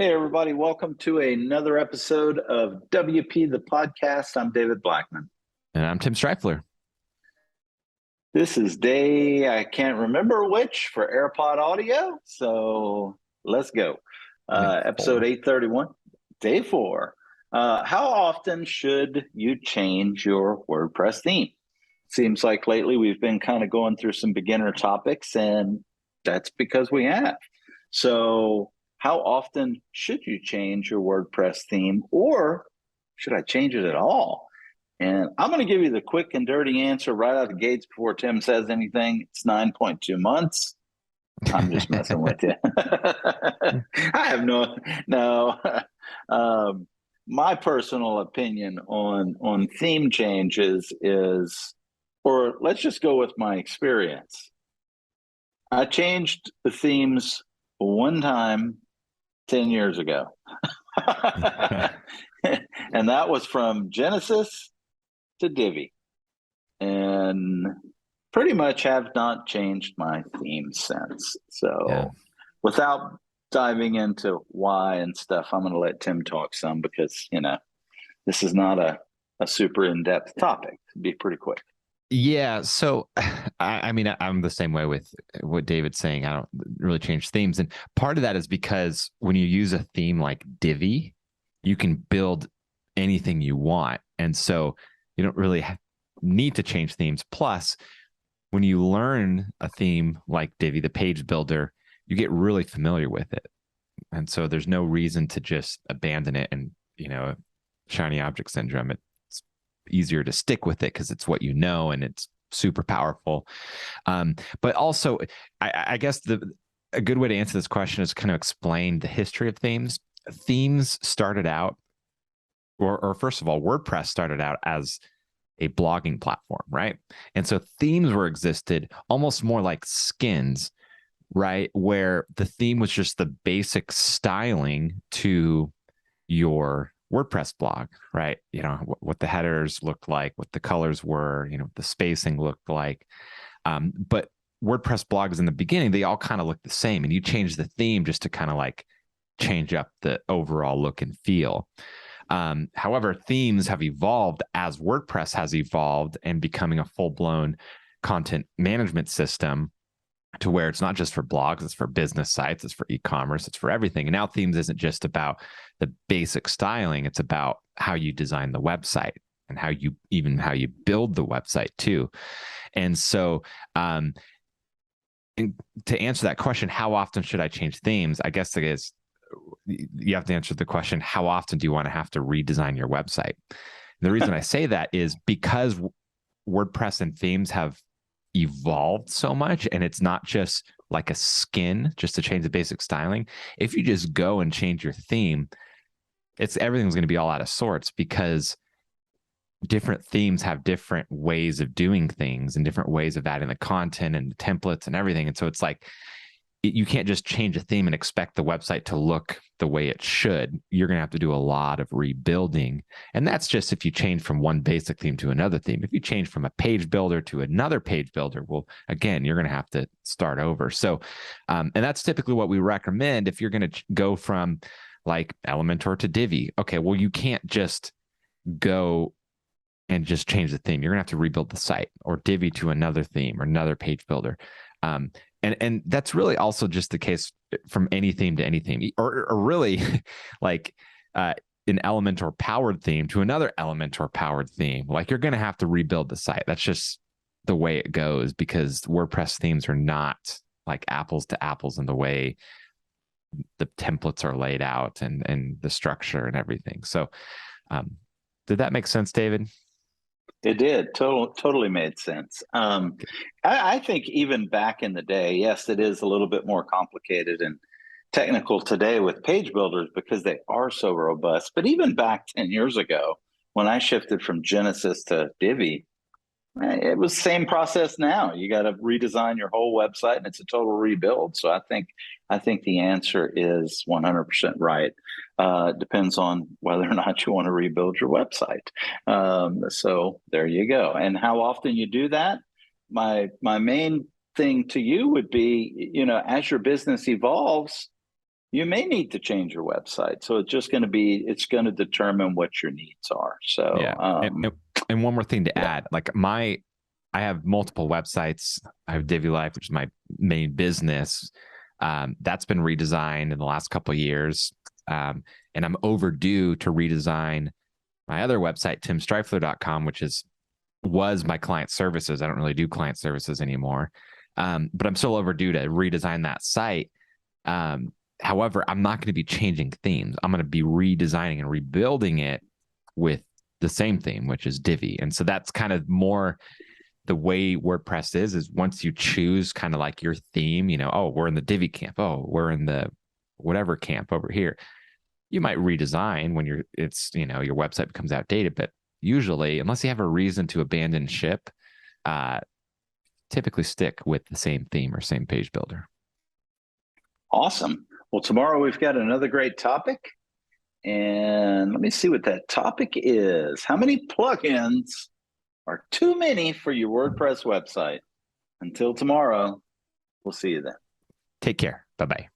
Hey, everybody, welcome to another episode of WP the Podcast. I'm David Blackman. And I'm Tim Streifler. This is day, I can't remember which, for AirPod audio. So let's go. I think Episode 4. 831, day 4. How often should you change your WordPress theme? Seems like lately we've been kind of going through some beginner topics, and that's because we have. So, how often should you change your WordPress theme, or should I change it at all? And I'm going to give you the quick and dirty answer right out of the gates before Tim says anything. It's 9.2 months. I'm just messing with you. I have no. My personal opinion on theme changes is, or let's just go with my experience. I changed the themes one time 10 years ago. And that was from Genesis to Divi. And pretty much have not changed my theme since. So Yeah. without diving into why and stuff, I'm going to let Tim talk some because, this is not a super in-depth topic. It'd be pretty quick. Yeah. So, I mean, I'm the same way with what David's saying. I don't really change themes. And part of that is because when you use a theme like Divi, you can build anything you want. And so you don't really need to change themes. Plus, when you learn a theme like Divi, the page builder, you get really familiar with it. And so there's no reason to just abandon it and, shiny object syndrome. It's easier to stick with it because it's what you know and it's super powerful. But also, I guess a good way to answer this question is kind of explain the history of themes. Themes started out, or first of all, WordPress started out as a blogging platform, right? And so themes were existed almost more like skins, right? Where the theme was just the basic styling to your WordPress blog, right? What the headers looked like, what the colors were, the spacing looked like. But WordPress blogs in the beginning, they all kind of look the same. And you change the theme just to kind of like change up the overall look and feel. However, themes have evolved as WordPress has evolved and becoming a full-blown content management system to where it's not just for blogs, it's for business sites, it's for e-commerce, it's for everything. And now themes isn't just about the basic styling, it's about how you design the website and how you build the website too. And so and to answer that question, how often should I change themes? I guess it is, you have to answer the question, how often do you want to have to redesign your website? The reason I say that is because WordPress and themes have evolved so much, and it's not just like a skin just to change the basic styling. If you just go and change your theme, everything's going to be all out of sorts because different themes have different ways of doing things and different ways of adding the content and the templates and everything. And so it's like, you can't just change a theme and expect the website to look the way it should. You're going to have to do a lot of rebuilding. And that's just if you change from one basic theme to another theme. If you change from a page builder to another page builder, well, again, you're going to have to start over. So, and that's typically what we recommend if you're going to go from like Elementor to Divi. Okay, well, you can't just go and just change the theme. You're going to have to rebuild the site, or Divi to another theme or another page builder. And that's really also just the case from any theme to any theme, or really like an Elementor powered theme to another Elementor powered theme. Like, you're going to have to rebuild the site. That's just the way it goes because WordPress themes are not like apples to apples in the way the templates are laid out and the structure and everything. So did that make sense, David? It did. Totally made sense. I think even back in the day, yes, it is a little bit more complicated and technical today with page builders because they are so robust. But even back 10 years ago, when I shifted from Genesis to Divi, it was the same process now. You got to redesign your whole website and it's a total rebuild. So I think the answer is 100% right. Depends on whether or not you want to rebuild your website. So there you go. And how often you do that? My main thing to you would be, as your business evolves, you may need to change your website. So it's just going to be, it's going to determine what your needs are. So, Yeah. And one more thing to add, like I have multiple websites. I have Divvy Life, which is my main business. That's been redesigned in the last couple of years. And I'm overdue to redesign my other website, timstrifler.com, which was my client services. I don't really do client services anymore. But I'm still overdue to redesign that site. However, I'm not going to be changing themes. I'm going to be redesigning and rebuilding it with the same theme, which is Divi. And so that's kind of more the way WordPress is once you choose kind of like your theme, oh, we're in the Divi camp. Oh, we're in the whatever camp over here. You might redesign when your website becomes outdated, but usually, unless you have a reason to abandon ship, typically stick with the same theme or same page builder. Awesome. Well, tomorrow we've got another great topic. And let me see what that topic is. How many plugins are too many for your WordPress website? Until tomorrow, we'll see you then. Take care. Bye-bye.